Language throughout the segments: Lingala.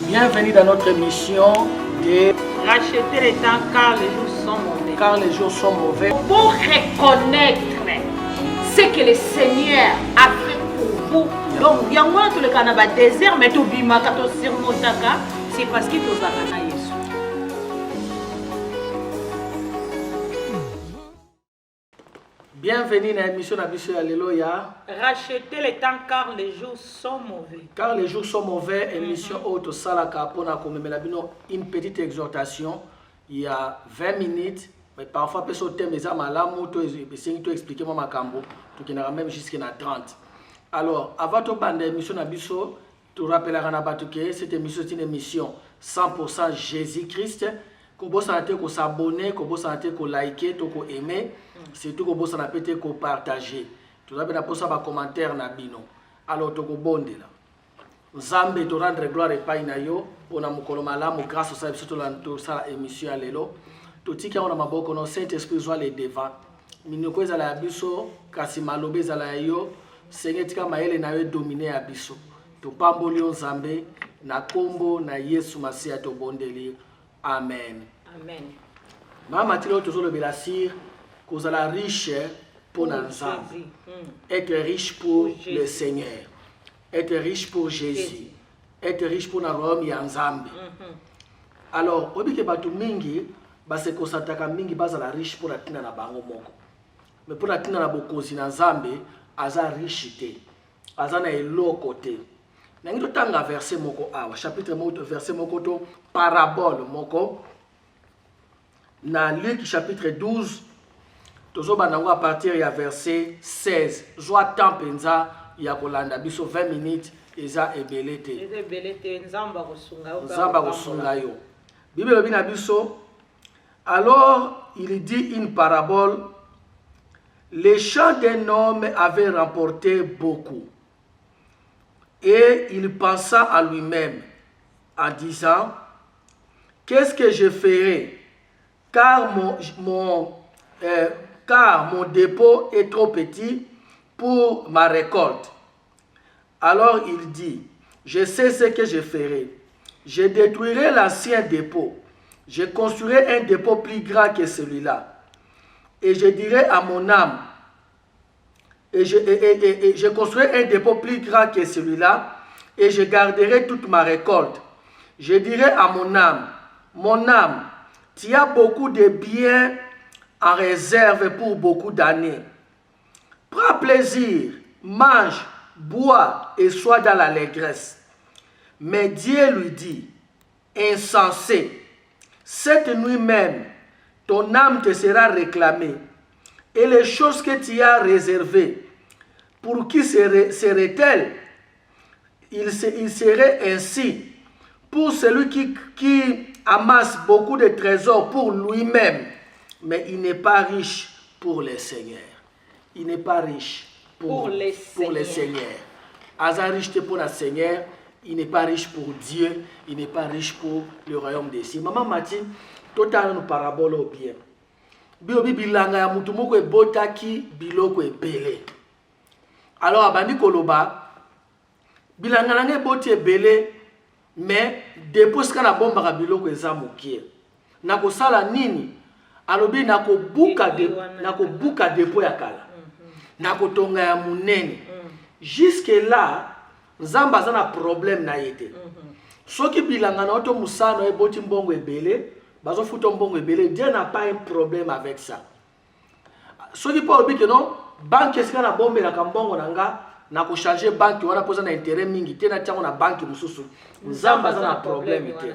Bienvenue dans notre émission de racheter les temps car les jours sont mauvais. Quand les jours sont mauvais. Pour reconnaître ce que le Seigneur a fait pour vous. Donc, il y a moins tout le Canada désert, mais tout bima kato sirmotaka, c'est parce qu'il faut zakana Yesu. Bienvenue dans l'émission d'Abissou Alléluia. Racheter les temps car les jours sont mauvais. Car les jours sont mauvais, émission Auto Salaka pour une petite exhortation. Il y a 20 minutes, mais parfois, peut-être au thème des âmes à la moto, je expliquer moi ma cambo, tout qui n'a même jusqu'à 30. Alors, avant de prendre l'émission d'Abissou, tu rappelleras que cette émission est une émission 100% Jésus-Christ. Que vous s'abonner, que vous liker, que vous aimer, surtout que vous partager. Tout ça, vous avez commentaire na bino. Alors, tu vous bonde là. Nzambe to rendre gloire et paix na yo pour na mukolo malamu grâce au salut surtout la émission à lelo. Tout tika on a maboko no Saint-Esprit soit les devant. Minoko ezala biso kasi malobe ezala yo. Seigneur tika maele na yo dominer abiso. To pamboli Nzambe na kombo na Yesu Masia to bondeli. Amen. Amen. Mama tilo toujours le belasir cause la riche pour Nzambe. Être riche pour le Seigneur. Être riche pour Jésus. Être riche pour Rome et Nzambe. Alors, obi ke batu mingi ba se kosataka mingi baza la riche pour la tina na bango moko. Mais pour la tina na bokozi na Nzambe aza riche te. Aza na eloko te. Nangi tanga verset moko awa chapitre moko verset moko to parabole moko na Luc chapitre 12 tozoba nango à partir ya verset 16 joa temps penza ya kolanda biso 20 minutes eza ebele te nzamba kosunga yo Bible bina biso. Alors il dit une parabole. Les champs d'un homme avaient remporté beaucoup. Et il pensa à lui-même en disant, qu'est-ce que je ferai car mon dépôt est trop petit pour ma récolte. Alors il dit, je sais ce que je ferai. Je détruirai l'ancien dépôt. Je construirai un dépôt plus grand que celui-là. Et je dirai à mon âme, et je construirai un dépôt plus grand que celui-là, et je garderai toute ma récolte. Je dirai à mon âme, tu as beaucoup de biens en réserve pour beaucoup d'années. Prends plaisir, mange, bois et sois dans l'allégresse. Mais Dieu lui dit, insensé, cette nuit même, ton âme te sera réclamée, et les choses que tu as réservées, pour qui seraient-elles? Il serait ainsi pour celui qui amasse beaucoup de trésors pour lui-même, mais il n'est pas riche pour le Seigneur. Il n'est pas riche pour le Seigneur. Asa riche pour le Seigneur, il n'est pas riche pour Dieu, il n'est pas riche pour le royaume des cieux. Maman Martine, total une parabole au bien. Biobi bilanga ya mutu moko ebotaki biloko ebele. Alors abandi koloba bilanga nanga eboti ebele mais dépose kana bomba biloko eza mokie. Na kosala nini? Alobi nakobuka dépôt ya kala. Na kotonga ya munene. Jusque là Nzamba za na problème na yete. Soki bilanga na oto musano eboti mbongo ebele bazo futo mbongo ebele, Dieu n'a pas un problème avec ça. Soki pa obi que non, banque esika na bombe na kambongo nanga na ko changer banque wana poza na intérêt mingi te na tiango na banque mususu. Nzamba za na problème te.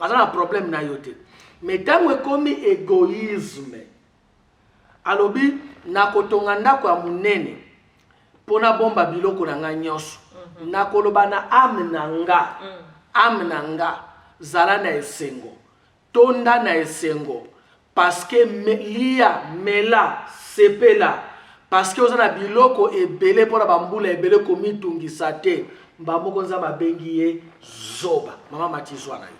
Aza na problème na yote. Mais tango ekomi égoïsme. Alobi na kotonga ndako ya munene pona bomba biloko na nga nyonso. Na koloba na ame nanga zala na esengo. Tonda na esengo parce que lia mela sepela parce que ozana biloko ebele pona bambula ebele komitungisa te mbamoko nzamba bengi ye zoba. Mama matizwa na yo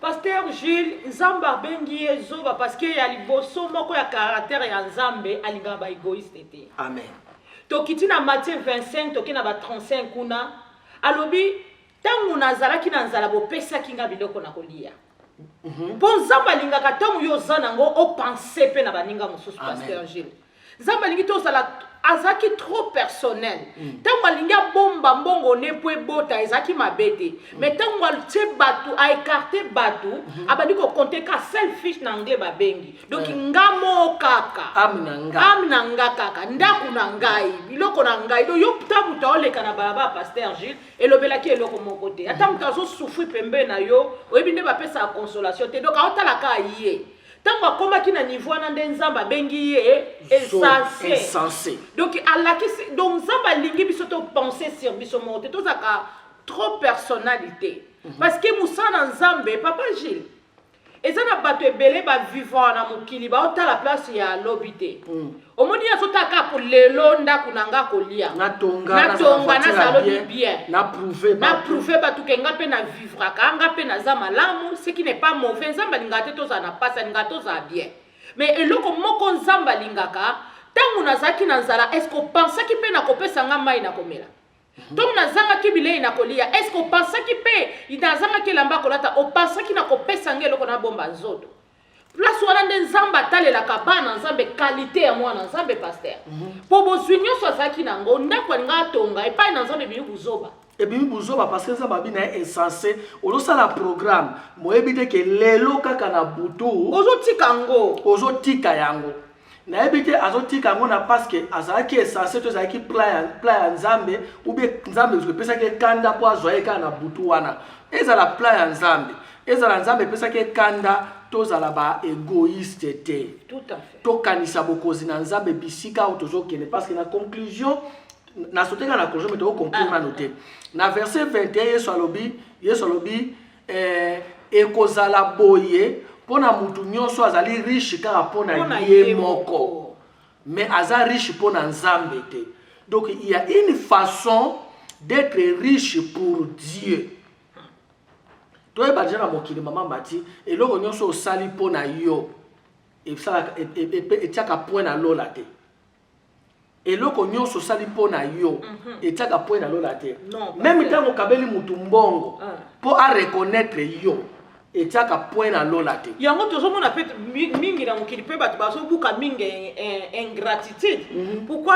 Pasteur Gilles, Nzamba bengi ye zoba parce que ya liboso moko ya caractère ya Nzambe alinga ba égoïste te. Amen. Tokiti na Matthieu 25 toki na ba 35 kuna alobi tangu nazalaki na nzala bopesaki nga biloko na kolia. Bon nzambe alingaka tangu yo oza nango opense mpe na baninga mosusu pasteur Gilles. Nzambe alingi tozala azaki trop personnel. Tango alingi abomba mbongo ne po ebota ezaki mabete. Mais tango atie batu a écarté batu abandi ko compter ka selfish na anglais babengi. Donc ngamo kaka. Amna nga kaka. Ndaku na ngai biloko na ngai. Do yo tamu taoleka na balaba pasteur Gilles elobelaki eloko mon côté. Atamu tazo souffrir pembe na yo oyebinde ba pesa consolation te. Donc aotala ka yé. Tango akomaki na niveau na nzamba bengi ye insensé. Donc alaki donc nzamba lingi biso to penser sur biso monte to zaka trop personnalité. Parce que musana nzambe papa Gilles ezana bato ebele ba vivant na mokili ba ota la place ya lobité. Omoni azotaka pour lelo ndaku nanga kolia. Na tonga na salo bien. Na prouver batu kenga pe na vivre kanga pe na za malamu ce qui n'est pas mauvais nzamba lingate to za na pasa lingato za bien. Mais eloko moko nzamba lingaka tangu nazaki na nzala est-ce qu'on pense ki pe na kopesa nga mai na komela. Donc nazanga ki bilei na kolia est-ce qu'on pense ki pe inazanga ki lamba kolata o pense ki na kopesa ngelo kona bomba nzoto. Place wana nde nzamba talela kabana nzambe qualité ya mwana nzambe pasteur. Po bozwinyo so zaki nango ndako nga tonga e pa na nzambe bi buzoba. Et bien buzoba parce que nzamba bi na insensé olosa la programme moyebite ke lelo kaka na butu ozotika ngo ozotika yango. Na ebite azotika ngo na parce que azaki insensé to zaki plan nzambe ou bien nzambe zo pesa ke kanda po azoye kana na butu wana. Eza la plan nzambe. Eza la nzambe pesa ke kanda tozala ba égoïste te. Tout à fait. Tokanisa bokozi na nzambe bisika otozokene parce que na conclusion na soteka na conclusion mais to conclure na noter. Na verset 21 Yesu alobi ekozala boye pona mutu nyonso azali riche kaka pona ye moko. Mais aza riche pona nzambe te. Donc il y a une façon d'être riche pour Dieu. Toi badjana mokili mama mati eloko nyonso osali pona yo etiaka point na lola te. Eloko nyonso osali pona yo etiaka point na lola te. Même tango kabeli mutu mbongo po a reconnaître yo etiaka point na lola te. Yango tozomona pe mingi na mokili pe bato bazobuka mingi ingratitude. Pourquoi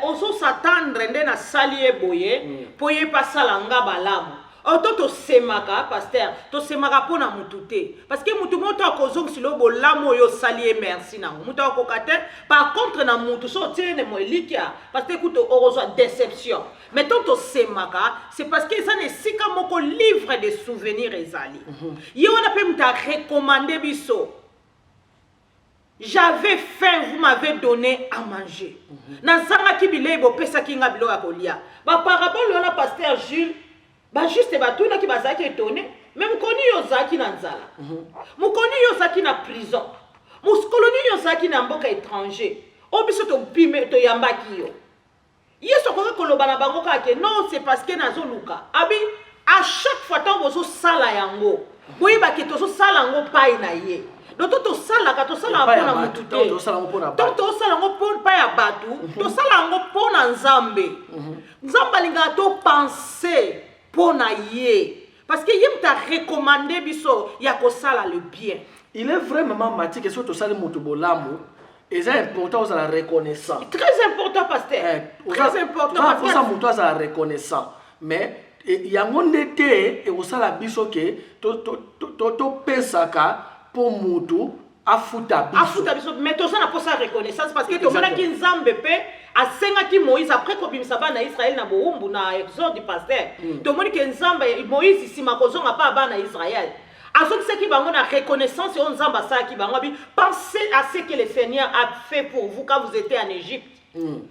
oso s'attendre nde na sali eboye po ye pasala nga balamu. Oto semaka pasteur to semaka pona mutute parce que mutu moto akozong silo bolamo yo salier merci nango mutu akokate par contre na mutu so tiene mo elikia parce que écoute orozo déception mais to semaka c'est parce que ça ne sika moko livre de souvenirs ezali yo na pe muta recommander biso j'avais faim vous m'avez donné à manger na zanga kibilei bo pesa kinga bilo ya kolia ba parabole na pasteur Gilles ba juste batuna ki bazaki étonné même koni yo zaki na nzala mukoni yo zaki na prison muskoloni yo zaki na mboka étranger obiso to pime to yambaki yo yeso ko koloba na bango kake non c'est parce que nazo luka abi à chaque fois tant bozo sala yango boyi ba ke to so sala ngo pai na ye do to sala ka to sala pona mutute to sala ngo pona pa ya batu to sala ngo pona nzambe nzamba linga to penser pona ye parce que yim t'a recommandé biso ya ko sala le bien. Il est vraiment matique que surtout sala mutu bolamu et c'est important aux la reconnaissant. Très important pasteur. Très important parce que ça mutu à reconnaissant mais yango ndete et au sala biso ke to pesaka po mutu afuta biso mais to ça na posa reconnaissance parce que to mona ki nzambe pe asengaki Moïse après kobimisa bana Israël na boumbu na exode du pasteur to moni ke nzambe Moïse sima kozonga pa bana Israël azokisaki bango na reconnaissance on nzamba sa ki bango bi pensez à ce que le Seigneur a fait pour vous quand vous étiez en Égypte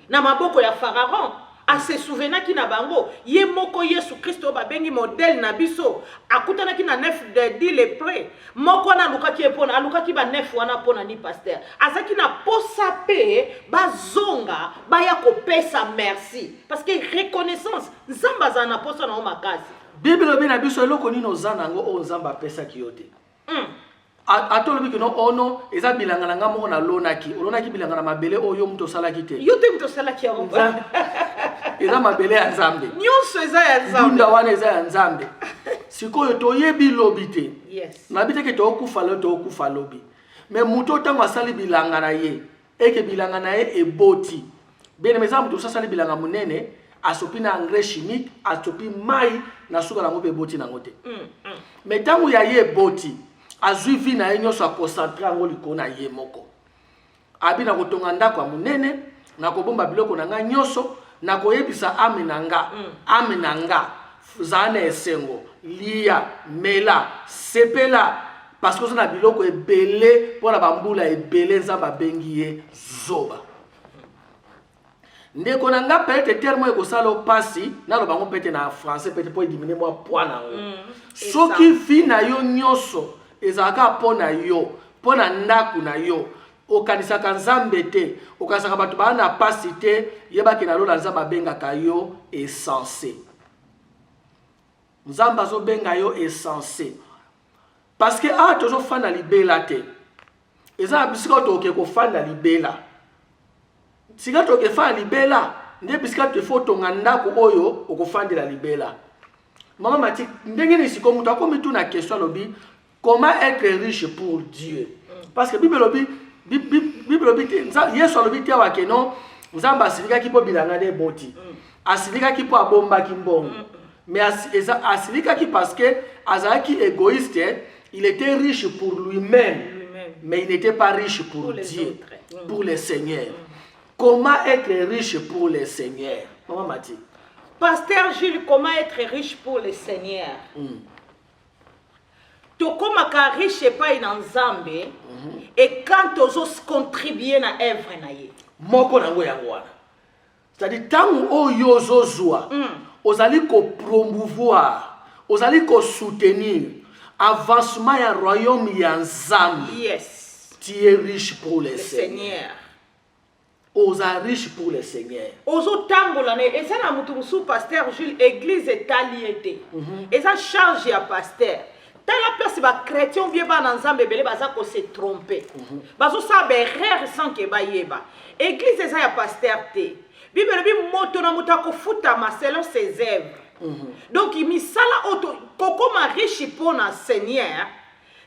na maboko ya Pharaon a se souvena ki na bango ye moko Yesu Kristo ba bengi modèle na biso akutana ki na nef de di le pré moko na lukaki epona alukaki ba nef wana pona ni pasteur azaki na posa pe bazonga ba ya kopesa merci parce que reconnaissance nzamba za na posa na o makasi Bible bi na biso eloko nino zana ngo o nzamba pesa ki yote atolobi que no ono eza bilanga nga moko na lonaki olonaki bilanga na mabele oyo mto salaki te yote mto salaki ya eza mabele ya nzambe nyonso eza ya nzambe ndunda wana eza ya nzambe sikoyo toyebi lobi te yes nabi te ke tokufa lo tokufa lobi mais muto ntango asali bilanga na ye eke bilanga na ye eboti bien mais mutu asali bilanga munene asopi na engrais chimique asopi mai na suka nango mpe eboti nango te mais ntango ya ye eboti azwi vi na ye nyonso akoncentre yango likolo na ye moko abi na kotonga ndako ya munene na kobomba biloko na nga nyonso na koyebisa ame na nga zala na esengo lia mela sepela parce que oza na biloko ebele mpona bambula ebele nzambe abengi ye zoba ndeko na nga peut-être terme ekosala opasi naloba ngo peut-être na français peut-être po edimine mwa poids nango soki vi na yo nyonso ezalaka mpo na yo mpo na ndako na yo okanisaka nzambe te okanisaka bato baa na pasi te yebaki na lola nzambe abengaka yo essence nzambe azobenga yo essence parce que awa tozofanda libela te eza na bisika toke kofanda libela sika toke fanda libela nde bisika tofo otonga ndako oyo okofandela libela mama mati ndenge nini sikoyo moto akomi tu na question alobi comment être riche pour Dieu parce que bible lobi yesu alobi te awa ke non nzambe asilikaki mpo bilanga nde eboti asilikaki mpo abombaki mbongo mais asilikaki parce que azalaki égoïste il était riche pour lui-même mais il n'était pas riche pour Dieu pour le Seigneur comment être riche pour le Seigneur maman Mati Pasteur Gilles, comment être riche pour le Seigneur tokomaka riche epai na nzambe et quand tozos contribuer na œuvre na ye moko nango yango wana c'est-à-dire ntango oyo ozozwa ozali kopromouvoir ozali kosoutenir avancement ya royaume ya nzambe yes tu es riche pour le Seigneur oza riche pour le Seigneur ozotambola ne eza na mutu musu Pasteur Jules église etali ete eza charge ya pasteur tala place ba chrétien bien ba na nzambe bele baza ko se tromper bazo sa be erreur sans que ba yeba église eza ya pasteur te bible bi moto na muta ko futa ma selon ses œuvres donc misala auto kokoma riche pour na Seigneur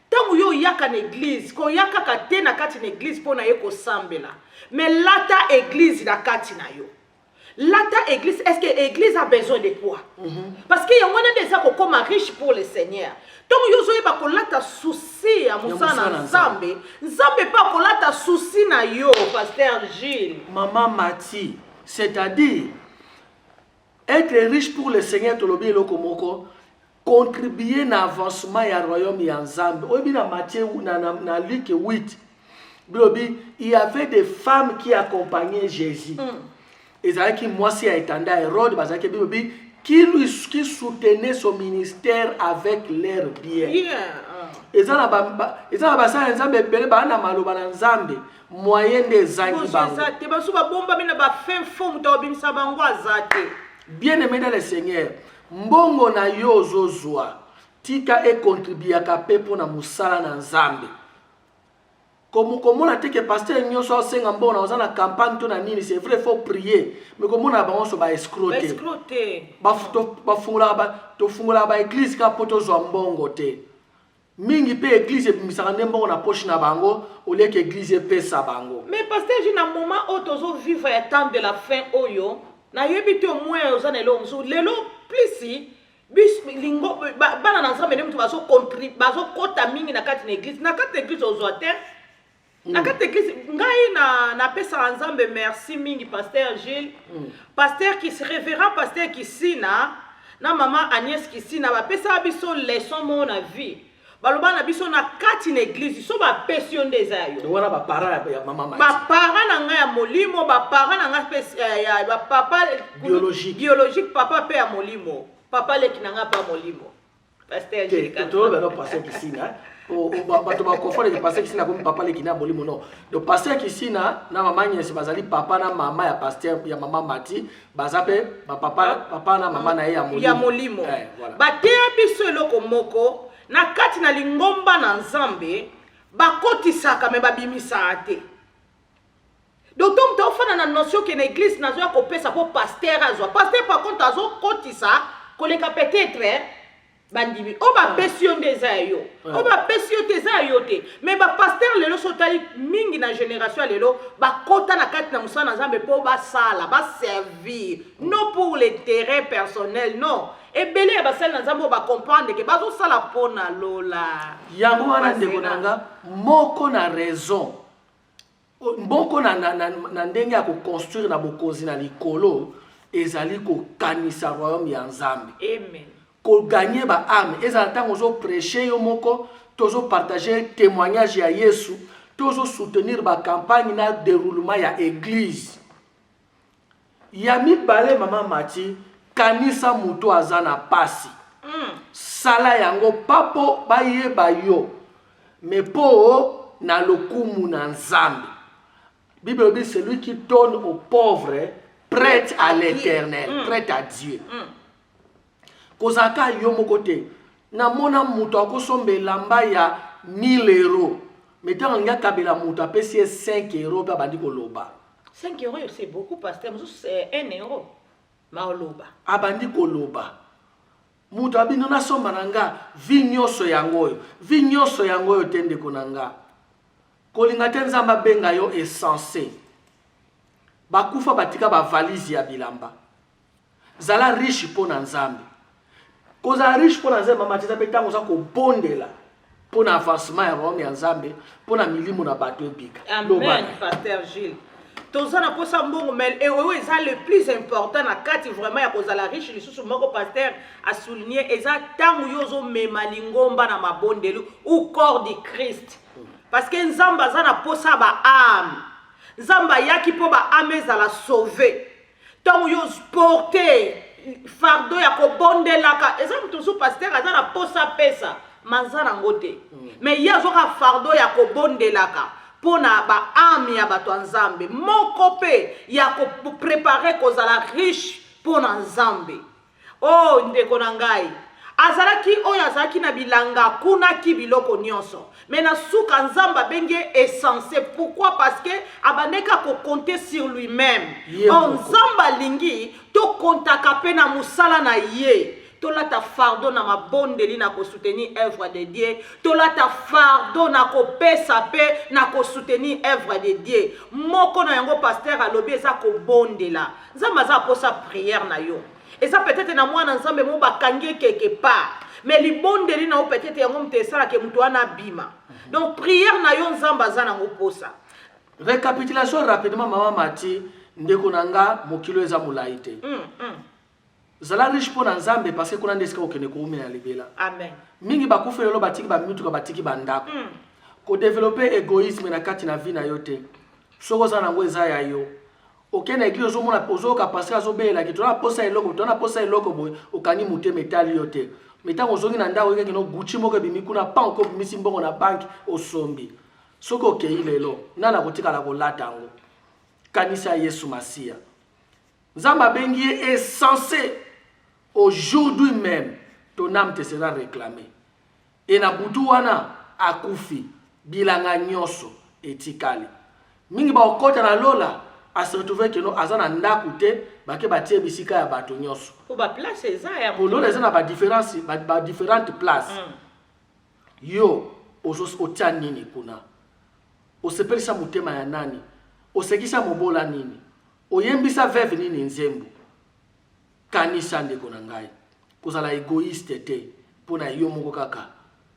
tangu yo yaka na église ko yaka ka te na kati na église pour na ye ko sambela mais lata église na kati na yo lata église est-ce que église a besoin de quoi parce que yango na déjà ko koma riche pour le Seigneur donc yo zo yeba ko lata souci ya musana nzambe nzambe pa ko lata souci na yo Pasteur Gilles maman Mati c'est-à-dire être riche pour le Seigneur tolobi eloko moko contribuer na avancement ya royaume ya nzambe oyebi na Matthieu na Luc 8 bilobi il y avait des femmes qui accompagnaient Jésus ezalaki mwasi ya etanda Hérode bazalaki bilobi qui soutenaient son ministère avec leur bien eza na basala nzambe ebele baa na maloba na nzambe moyen nde ezangi bango te basu babomba mina ba fin fond muta obimisa bango azate bien aimé dans le Seigneur mbongo na yo ozozwa tika e contribuaka pe mpona mosala na nzambe komona te ke pasteur nyonso asenga mbongo oza na campagne to na nini c'est vrai faut prier mais komona bango so ba escroter tofungolaka ba église ka po tozwa mbongo te mingi pe église ebimisaka nde mbongo na poche na bango olieke église epesa bango mais pasteur ji na moment oyo tozovivre ya temps de la fin oyo nayebi te omwe oza na eloko mosusu lelo plisi lingo bana na nzambe nde mutu bazokota mingi na kati na église na kati na église ozwa te na kati na église ngai napesaka nzambe merci mingi Pasteur Gilles pasteur révérend pasteur Kisina na mama Agnès Kisina bapesaka biso leçon mo na vie baloba na biso na kati na église so bapesi yo nde eza yo wana baparent ya mama Mati baparent na ngai ya molimo baparent na ngai ya bapapa biologique papa pe ya molimo papa leki na ngai pa molimo Pasteur Gilles Pasteur Kisina bato bakofone ke Pasteur Kisina komi papa leki na molimo non donc Pasteur Kisina na mama Agnès bazali papa na mama ya pasteur ya mama Mati baza pe papa na mama na ye ya molimo bateya biso eloko moko na kati na lingomba na nzambe bakotisaka me babimisaka te donc tu as une notion que l'église n'a pas coupé ça pour pasteur pasteur par contre a côté ça koleka peut-être bandimi o ba pession des ayo o ba pession des ayo te mais ba pasteur lelo sotali mingi na génération lelo ba kota na kati na musana nzambe po ba sala ba servir non pour l'intérêt personnel non et belé ba sala nzambe ba comprendre que ba zo sala pona lola yango wana ndeko nanga moko na raison mboko na ndenge ya construire na bokonzi na likolo ezali ko kanisa royaume ya nzambe amen ko gagner ba âme ezala tango zo prêcher yo moko tozo partager témoignage ya Yesu tozo soutenir ba campagne na déroulement ya église ya mibale mama Mati kanisa muto azana pasi sala yango papo bayeba yo mais po na lokumu na nzambe Bible dit celui qui donne aux pauvres prête à l'Éternel, prête à Dieu. Kozaka yo mokote na mona muto akosombe lamba ya 1000 €. Mais tant nga kabela muto apesi 5 € pa bandi koloba. 5 € c'est beaucoup pasteur, c'est 1 €. Maoloba. Abandi koloba. Muto abino na somba nanga vinyoso yango yo tende konanga. Kolinga te nzamba benga yo essentiel. Bakufa batika ba valise ya bilamba. Zala riche pona nzambe. Koza riche pona nzambe matisa petango za ko bondela. Pona avancement ya royaume ya nzambe, pona milimu na bato ebika. Amen, pasteur Gilles. Tozana posa mbongo mel et oui ça le plus important na kati vraiment ya kozala riche lisusu moko pasteur a souligné eza tango yozo mema lingomba na mabondelu ou corps du Christ. Parce que nzamba zana posa ba âme. Nzamba yaki po ba âme za la sauver. Tango yozo porter fardeau ya ko bondelaka eza mutusu pasteur azana posa pesa manzana ngote. Mais yazo ka fardeau ya ko bondelaka. Pona ba âme ya bato nzambe moko pe ya ko préparer kozala riche pona nzambe. Oh ndeko na ngai azalaki oyo azalaki na bilanga kuna ki biloko nyonso mais na suka nzamba benge essentiel. Pourquoi? Parce que abandeka ko compter sur lui-même. On nzamba lingi to kontaka pe na musala na ye. Tola ta fardeau na mabondeli na ko soutenir œuvre de Dieu. Tola ta fardeau na ko pesa pe na ko soutenir œuvre de Dieu. Moko na yango pasteur alobi eza ko bondela. Nzamba za posa prière na yo. Et ça peut-être na mwana nzambe mo bakangie quelque part. Mais li bondeli na peut-être yango mtesala ke mtu ana bima. Donc prière na yo nzamba za na ngoposa. Récapitulation rapidement mama Mati ndeko nanga mokilo eza molaite. Zala riche pona nzambe parce que kuna ndeska okene ko umena libela. Amen. Mingi bakufa lelo batiki ba mitu ka batiki bandako. Ko développer égoïsme na kati na vie na yote. Soko za na ngweza ya yo. Okena église zo mona pozo ka passer azobela ki tona posa eloko boy okani mute metali yote. Metango zongi na ndawo yeke no guchi moko bimi kuna pa onko bimisi mbongo na bank osombi. Soko ke ilelo nana kotika la kolata ngo. Kanisa Yesu Masia. Nzamba bengi est censé aujourd'hui même ton âme te sera réclamée. Et na butu wana akufi bilanga nyonso etikali. Mingi ba okota na lola a se retrouver que no azana ndaku te bake batie bisika ya bato nyonso. Ko ba place eza ya pour lola eza na ba différence ba différentes places. Yo ozos otia nini kuna? Osepelisa mutema ya nani? Osekisa mobola nini? Oyembisa veve nini nzembo? Kanisa ndeko na ngai. Kozala égoïste te pona yo moko kaka.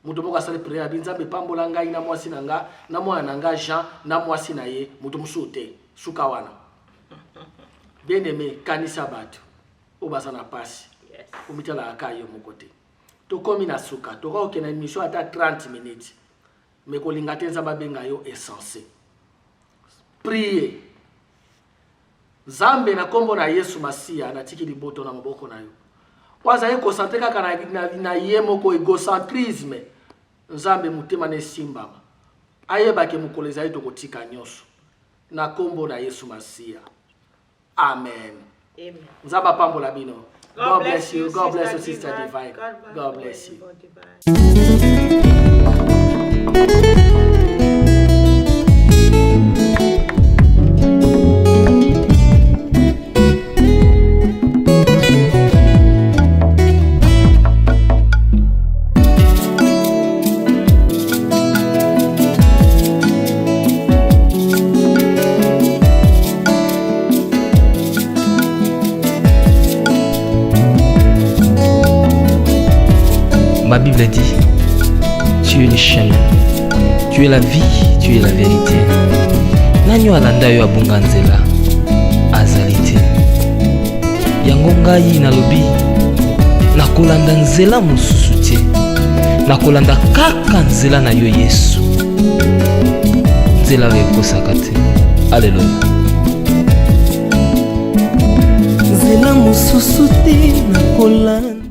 Mutu moko asale prière binzambe pambola ngai na mwasi na nga, na mwana na nga Jean, na mwasi na ye, mutu musote, suka wana. Bien aimé kanisa batu. Obasa na pasi. Yes. Umitala akayo moko te. To komi na suka, to ko kena émission ata 30 minutes. Mais kolinga te nzamba benga yo essentiel. Prier. Zambe na kombo na Yesu Masia na tiki liboto na maboko na yo. Waza ye concentre kaka na ye moko egocentrisme. Nzambe mutema ne simbama. Ayeba ke mukoleza yeto kotika nyonso. Na kombo na Yesu Masia. Amen. Amen. Nzamba pambola bino. God bless you. God bless you, Sister Divine. God bless you. Ma Bible dit, tu es le chemin, tu es la vie, tu es la vérité. Nanyo alanda yo abunga nzela azali te. Yango ngai nalobi nakolanda nzela mosusu te. Nakolanda kaka nzela na yo Yesu. Nzela ekosaka te. Alléluia. Nzela mosusu te nakolanda